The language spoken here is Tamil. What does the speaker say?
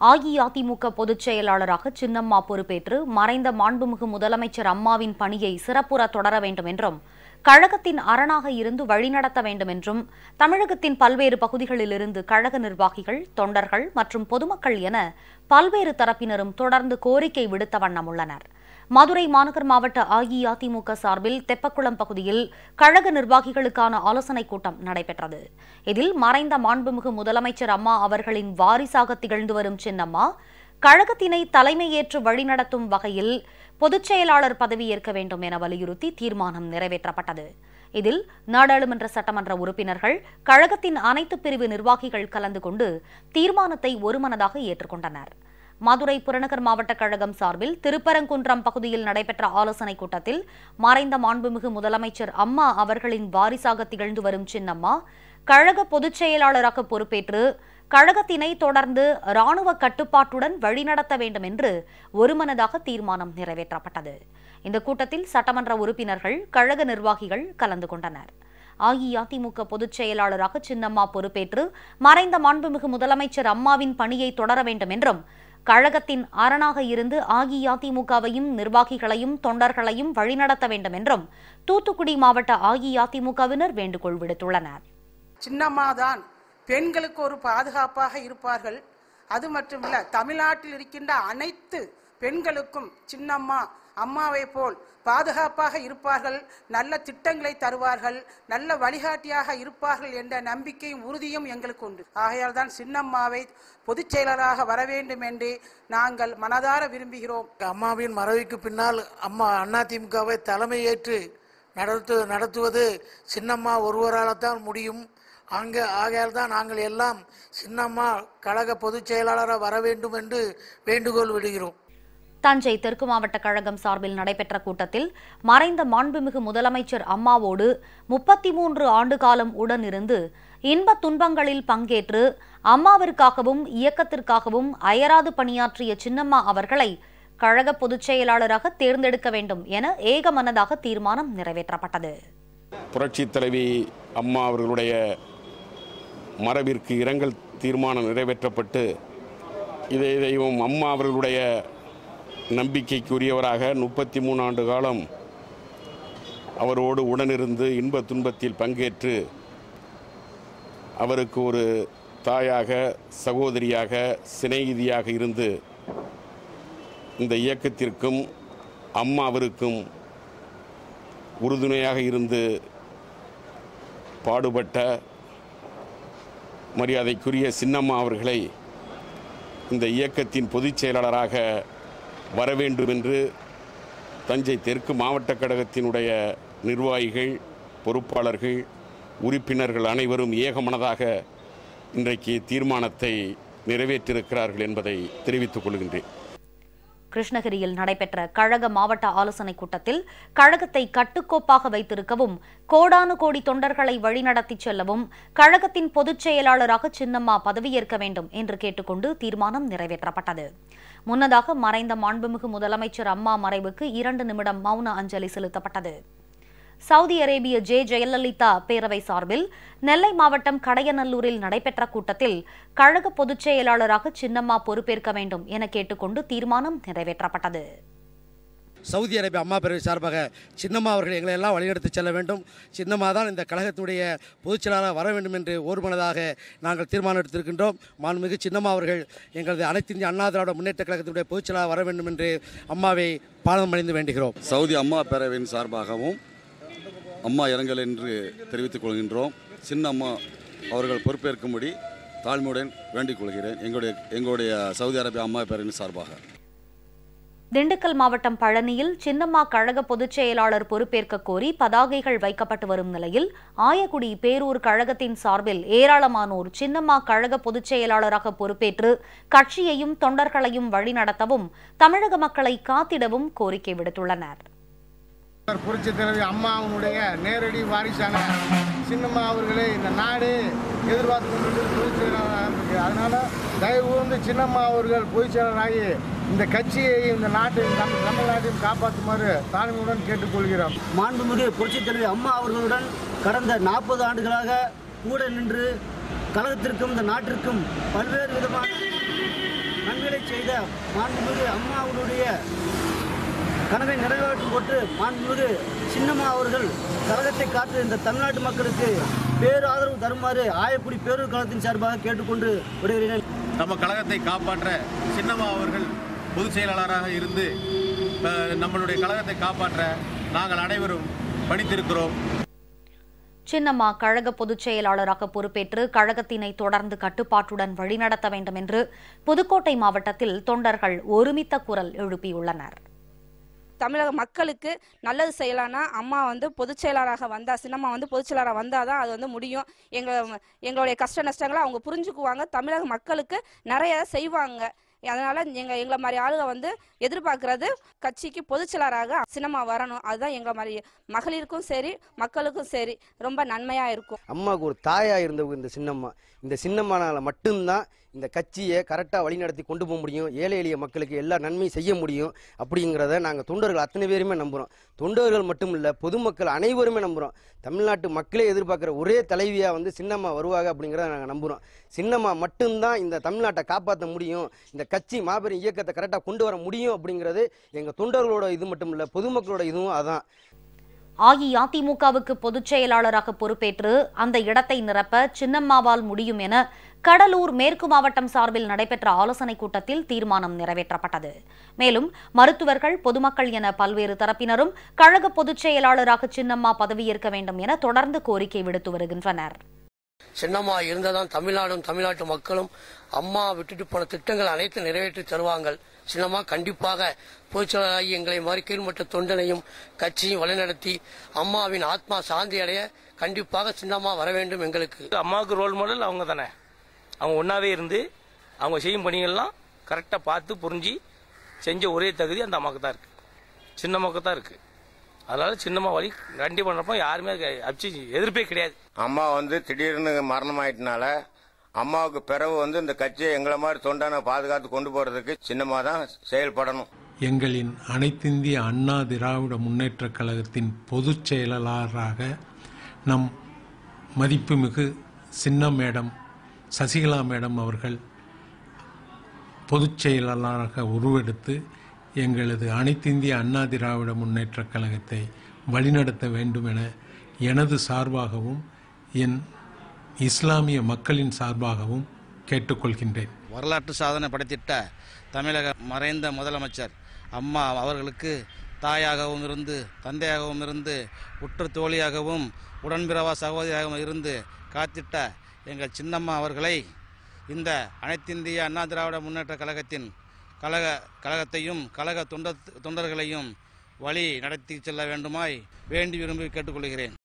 அஇஅதிமுக பொதுச் செயலாளராக சின்னம்மா பொறுப்பேற்று மறைந்த மாண்புமிகு முதலமைச்சர் அம்மாவின் பணியை சிறப்புற தொடர வேண்டும் என்றும் கழகத்தின் அரணாக இருந்து வழிநடத்த வேண்டும் என்றும் தமிழகத்தின் பல்வேறு பகுதிகளிலிருந்து கழக நிர்வாகிகள், தொண்டர்கள் மற்றும் பொதுமக்கள் என பல்வேறு தரப்பினரும் தொடர்ந்து கோரிக்கை விடுத்த வண்ணம் உள்ளனர். மதுரை மாநகர் மாவட்ட அஇஅதிமுக சார்பில் தெப்பக்குளம் பகுதியில் கழக நிர்வாகிகளுக்கான ஆலோசனைக் கூட்டம் நடைபெற்றது. இதில் மறைந்த மாண்புமிகு முதலமைச்சர் அம்மா அவர்களின் வாரிசாக திகழ்ந்து வரும் சின்னம்மா கழகத்தினை தலைமையேற்று வழிநடத்தும் வகையில் பொதுச் செயலாளர் பதவியேற்க வேண்டும் என வலியுறுத்தி தீர்மானம் நிறைவேற்றப்பட்டது. இதில் நாடாளுமன்ற சட்டமன்ற உறுப்பினர்கள், கழகத்தின் அனைத்து பிரிவு நிர்வாகிகள் கலந்து கொண்டு தீர்மானத்தை ஒருமனதாக ஏற்றுக்கொண்டனர். மதுரை புறநகர் மாவட்ட கழகம் சார்பில் திருப்பரங்குன்றம் பகுதியில் நடைபெற்ற ஆலோசனைக் கூட்டத்தில் மறைந்த மாண்புமிகு முதலமைச்சர் அம்மா அவர்களின் வாரிசாக திகழ்ந்து வரும் சின்னம்மா கழக பொதுச் செயலாளராக பொறுப்பேற்று கழகத்தினை தொடர்ந்து ராணுவ கட்டுப்பாட்டுடன் வழிநடத்த வேண்டும் என்று ஒருமனதாக தீர்மானம் நிறைவேற்றப்பட்டது. இந்த கூட்டத்தில் சட்டமன்ற உறுப்பினர்கள், கழக நிர்வாகிகள் கலந்து கொண்டனர். அஇஅதிமுக பொதுச் செயலாளராக சின்னம்மா பொறுப்பேற்று மறைந்த மாண்புமிகு முதலமைச்சர் அம்மாவின் பணியை தொடர வேண்டும் என்றும் கழகத்தின் அரணாக இருந்து அஇஅதிமுகவையும் நிர்வாகிகளையும் தொண்டர்களையும் வழிநடத்த வேண்டும் என்றும் தூத்துக்குடி மாவட்ட அஇஅதிமுகவினர் வேண்டுகோள் விடுத்துள்ளனர். சின்னம்மாதான் பெண்களுக்கு ஒரு பாதுகாப்பாக இருப்பார்கள். அது மட்டுமல்ல, தமிழ்நாட்டில் இருக்கின்ற அனைத்து பெண்களுக்கும் சின்னம்மா அம்மாவை போல் பாதுகாப்பாக இருப்பார்கள், நல்ல திட்டங்களை தருவார்கள், நல்ல வழிகாட்டியாக இருப்பார்கள் என்ற நம்பிக்கையும் உறுதியும் எங்களுக்கு உண்டு. ஆகையால் தான் சின்னம்மாவை பொதுச் செயலராக வர வேண்டும் என்று நாங்கள் மனதார விரும்புகிறோம். அம்மாவின் மறைவுக்கு பின்னால் அதிமுகவை தலைமையேற்று நடத்துவது சின்னம்மா ஒருவரால் தான் முடியும். ஆகையால் தான் நாங்கள் எல்லாம் சின்னம்மா கழக பொதுச் செயலாளராக வர வேண்டும் என்று வேண்டுகோள் விடுகிறோம். தஞ்சை தெற்கு மாவட்ட கழகம் சார்பில் நடைபெற்ற கூட்டத்தில் மறைந்த மாண்புமிகு முதலமைச்சர் அம்மாவோடு 33 ஆண்டு காலம் உடனிருந்து இன்ப துன்பங்களில் பங்கேற்று அம்மாவிற்காகவும் இயக்கத்திற்காகவும் அயராது பணியாற்றிய சின்னம்மா அவர்களை கழக பொதுச் செயலாளராக தேர்ந்தெடுக்க வேண்டும் என ஏகமனதாக தீர்மானம் நிறைவேற்றப்பட்டது. புரட்சித் தலைவி அம்மா அவர்களுடைய மரபிற்கு இரங்கல் தீர்மானம் நிறைவேற்றப்பட்டு இதையும் அம்மா அவர்களுடைய நம்பிக்கைக்குரியவராக 33 ஆண்டு காலம் அவரோடு உடனிருந்து இன்ப துன்பத்தில் பங்கேற்று அவருக்கு ஒரு தாயாக, சகோதரியாக, சிநேகிதியாக இருந்து இந்த இயக்கத்திற்கும் அம்மாவிற்கும் உறுதுணையாக இருந்து பாடுபட்ட மரியாதைக்குரிய சின்னம்மா அவர்களை இந்த இயக்கத்தின் பொதுச் செயலாளராக வர வேண்டும் என்று தஞ்சை தெற்கு மாவட்ட கழகத்தினுடைய நிர்வாகிகள், பொறுப்பாளர்கள், உறுப்பினர்கள் அனைவரும் ஏகமனதாக இன்றைக்கு தீர்மானத்தை நிறைவேற்றியிருக்கிறார்கள் என்பதை தெரிவித்துக் கொள்கின்றேன். கிருஷ்ணகிரியில் நடைபெற்ற கழக மாவட்ட ஆலோசனைக் கூட்டத்தில் கழகத்தை கட்டுக்கோப்பாக வைத்திருக்கவும், கோடானு கோடி தொண்டர்களை வழிநடத்தி செல்லவும் கழகத்தின் பொதுச் செயலாளராக சின்னம்மா பதவியேற்க வேண்டும் என்று கேட்டுக்கொண்டு தீர்மானம் நிறைவேற்றப்பட்டது. முன்னதாக மறைந்த மாண்புமிகு முதலமைச்சர் அம்மா மறைவுக்கு 2 நிமிடம் மௌன அஞ்சலி செலுத்தப்பட்டது. சவுதி அரேபிய ஜெயலலிதா பேரவை சார்பில் நெல்லை மாவட்டம் கடையநல்லூரில் நடைபெற்ற கூட்டத்தில் கழக பொதுச் செயலாளராக சின்னம்மா பொறுப்பேற்க வேண்டும் என கேட்டுக்கொண்டு தீர்மானம் நிறைவேற்றப்பட்டது. சவுதி அரேபிய அம்மா பேரவை சார்பாக சின்னம்மா அவர்கள் எங்களை எல்லாம் வழிநடத்தி செல்ல வேண்டும், சின்னம்மா தான் இந்த கழகத்துடைய பொதுச் செயலாளராக வர வேண்டும் என்று ஒருமனதாக நாங்கள் தீர்மானம் எடுத்திருக்கின்றோம். மாண்புமிகு சின்னம்மா அவர்கள் எங்களது அனைத்து இந்திய அண்ணா திராவிட முன்னேற்ற கழகத்துடைய பொதுச் செயலாளராக வர வேண்டும் என்று அம்மாவை பாதம் பணிந்து வேண்டுகிறோம். சவுதி அம்மா பேரவையின் சார்பாகவும் அம்மா இரங்கல் என்று தெரிவித்துக் கொள்கின்றோம். சின்னம்மா அவர்கள் பொறுப்பேற்கும்படி தாழ்மையுடன் வேண்டிக் கொள்கிறேன் எங்களுடைய சவுதி அரேபியா அம்மா பேரவையின் சார்பாக. திண்டுக்கல் மாவட்டம் பழனியில் சின்னம்மா கழக பொதுச் செயலாளர் பொறுப்பேற்க கோரி பதாகைகள் வைக்கப்பட்டு வரும் நிலையில் ஆயக்குடி பேரூர் கழகத்தின் சார்பில் ஏராளமானோர் சின்னம்மா கழக பொதுச் செயலாளராக பொறுப்பேற்று கட்சியையும் தொண்டர்களையும் வழிநடத்தவும் தமிழக மக்களை காத்திடவும் கோரிக்கை விடுத்துள்ளனர். புரட்சித் தலைவி அம்மாவுடைய நேரடி வாரிசான சின்னம்மா அவர்களை இந்த நாடு எதிர்பார்த்து கொண்டு பொதுச் செயலாளராக இருக்கு. அதனால தயவு கூர்ந்து சின்னம்மா அவர்கள் பொதுச் செயலராகி இந்த கட்சியை, இந்த நாட்டையும், தமிழ்நாட்டையும் காப்பாற்றுமாறு தாழ்மையுடன் கேட்டுக்கொள்கிறோம். மாண்புமிகு புரட்சித் தலைவி அம்மா அவர்களுடன் கடந்த 40 ஆண்டுகளாக கூட நின்று கழகத்திற்கும் இந்த நாட்டிற்கும் பல்வேறு விதமான மாண்புமிகு அம்மாவுடைய கனவை நிறைவேற்றும் பொருட்டு மாண்புமிகு சின்னம்மா அவர்கள் கழகத்தை காத்து இந்த தமிழ்நாட்டு மக்களுக்கு பேராதரவு தருமாறு ஆயக்குடி பேரூர் கழகத்தின் சார்பாக கேட்டுக்கொண்டு விடுகிறேன். நம்ம கழகத்தை காப்பாற்ற சின்னம்மா அவர்கள் பொதுச் செயலாளராக இருந்து நம்மளுடைய கழகத்தை காப்பாற்ற நாங்கள் அனைவரும் படித்திருக்கிறோம். சின்னம்மா கழக பொதுச் செயலாளராக பொறுப்பேற்று கழகத்தினை தொடர்ந்து கட்டுப்பாட்டுடன் வழிநடத்த வேண்டும் என்று புதுக்கோட்டை மாவட்டத்தில் தொண்டர்கள் ஒருமித்த குரல் எழுப்பியுள்ளனர். தமிழக மக்களுக்கு நல்லது செய்யலான்னா அம்மா பொதுச் செயலாளராக வந்தா, சின்னம்மா பொதுச் செயலாளராக வந்தாதான் அது முடியும். எங்களுடைய கஷ்ட நஷ்டங்களை அவங்க புரிஞ்சுக்குவாங்க, தமிழக மக்களுக்கு நிறைய செய்வாங்க. அதனால எங்களை மாதிரி ஆளுங்க எதிர்பார்க்கறது கட்சிக்கு பொதுச் செயலாளராக சின்னம்மா வரணும். அதுதான் எங்களை மாதிரி மகளிருக்கும் சரி மக்களுக்கும் சரி ரொம்ப நன்மையா இருக்கும். அம்மாவுக்கு ஒரு தாயா இருந்தவங்க இந்த சின்னம்மானால மட்டும்தான் இந்த கட்சியை கரெக்டாக வழிநடத்தி கொண்டு போக முடியும். ஏழை எளிய மக்களுக்கு எல்லா நன்மையும் செய்ய முடியும். அப்படிங்கிறத நாங்கள் தொண்டர்கள் அத்தனை பேருமே நம்புகிறோம். தொண்டர்கள் மட்டும் இல்லை, பொதுமக்கள் அனைவருமே நம்புகிறோம். தமிழ்நாட்டு மக்களே எதிர்பார்க்குற ஒரே தலைவியாக சின்னம்மா வருவாங்க அப்படிங்கிறத நாங்கள் நம்புகிறோம். சின்னம்மா மட்டும்தான் இந்த தமிழ்நாட்டை காப்பாற்ற முடியும், இந்த கட்சி மாபெரும் இயக்கத்தை கரெக்டாக கொண்டு வர முடியும் அப்படிங்கிறது எங்கள் தொண்டர்களோட இது மட்டும் இல்லை, பொதுமக்களோட இதுவும் அதான். அஇஅதிமுகவுக்கு பொதுச் செயலாளராக பொறுப்பேற்று அந்த இடத்தை நிரப்ப சின்னம்மாவால் முடியும் என கடலூர் மேற்கு மாவட்டம் சார்பில் நடைபெற்ற ஆலோசனைக் கூட்டத்தில் தீர்மானம் நிறைவேற்றப்பட்டது. மேலும் மருத்துவர்கள், பொதுமக்கள் என பல்வேறு தரப்பினரும் கழக பொதுச் செயலாளராக சின்னம்மா பதவியேற்க வேண்டும் என தொடர்ந்து கோரிக்கை விடுத்து வருகின்றனர். சின்னம்மா இருந்ததான் தமிழ்நாடும் தமிழ்நாட்டு மக்களும் அம்மா விட்டுட்டு போன திட்டங்கள் அனைத்து நிறைவேற்றி தருவாங்க. சின்னம்மா கண்டிப்பாக பொதுச்செயலாளராகி எங்களை மாதிரி கீழ்மட்ட தொண்டனையும் கட்சியும் வழிநடத்தி அம்மாவின் ஆத்மா சாந்தி அடைய கண்டிப்பாக சின்னம்மா வர வேண்டும். எங்களுக்கு அம்மாவுக்கு ரோல் மாடல் அவங்க தானே. அவங்க ஒன்னாவே இருந்து அவங்க செய்யும் பணிகள்லாம் கரெக்டா பார்த்து புரிஞ்சு செஞ்ச ஒரே தகுதி அந்த அம்மாவுக்கு தான் இருக்கு, சின்னம்மாவுக்கு தான் இருக்கு. அதனால சின்னம்மா வழி கண்டி பண்றப்ப யாருமே எதிர்ப்பே கிடையாது. அம்மா திடீர்னு மரணம் ஆயிட்டனால அம்மாவுக்கு பிறகு இந்த கட்சியை எங்களை மாதிரி தொண்டான பாதுகாத்து கொண்டு போறதுக்கு சின்னம்மா தான் செயல்படணும். எங்களின் அனைத்திந்திய அண்ணா திராவிட முன்னேற்ற கழகத்தின் பொதுச் செயலாளராக நம் மதிப்புமிகு சின்ன மேடம் சசிகலா மேடம் அவர்கள் பொதுச் செயலாளராக உருவெடுத்து எங்களது அனைத்திந்திய அண்ணா திராவிட முன்னேற்ற கழகத்தை வழிநடத்த வேண்டும் என எனது சார்பாகவும் என் இஸ்லாமிய மக்களின் சார்பாகவும் கேட்டுக்கொள்கின்றேன். வரலாற்று சாதனை படைத்திட்ட தமிழக மறைந்த முதலமைச்சர் அம்மா அவர்களுக்கு தாயாகவும் இருந்து தந்தையாகவும் இருந்து உற்ற தோழியாகவும் உடன்பிறவா சகோதரியாகவும் இருந்து காத்திட்ட எங்கள் சின்னம்மா அவர்களை இந்த அனைத்திந்திய அண்ணா திராவிட முன்னேற்ற கழகத்தின் கழகத்தையும் கழக தொண்டர்களையும் வழி நடத்தி செல்ல வேண்டுமாய் வேண்டி விரும்பி கேட்டுக்கொள்கிறேன்.